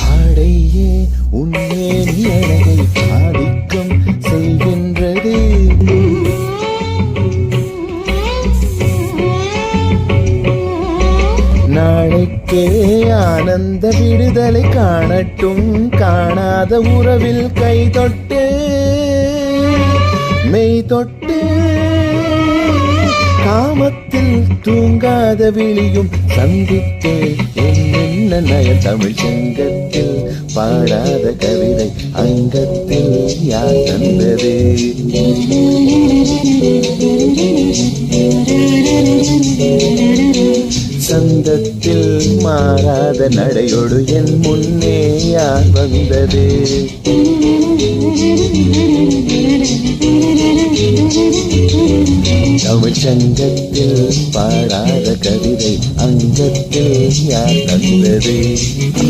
ஆடையே உன்மேனி அழகை ஆதிக்கம் செய்கின்றது. நாளைக்கே ஆனந்த விடுதலை காணட்டும், காணாத உறவில் கை தொட்டு மெய் தொட்டு, காமத்தில் தூங்காத விழியும் சந்தித்தேன் என்ன நய தமிழ் சங்கத்தில் பாடாத கவிதை அங்கத்தில் யார் தந்தது? சந்தத்தில் மாறாத நடையோடு என் முன்னே யார் வந்தது? தமிழ் சங்கத்தில் பாடாத கவிதை அங்கத்தில் யார் தந்தது?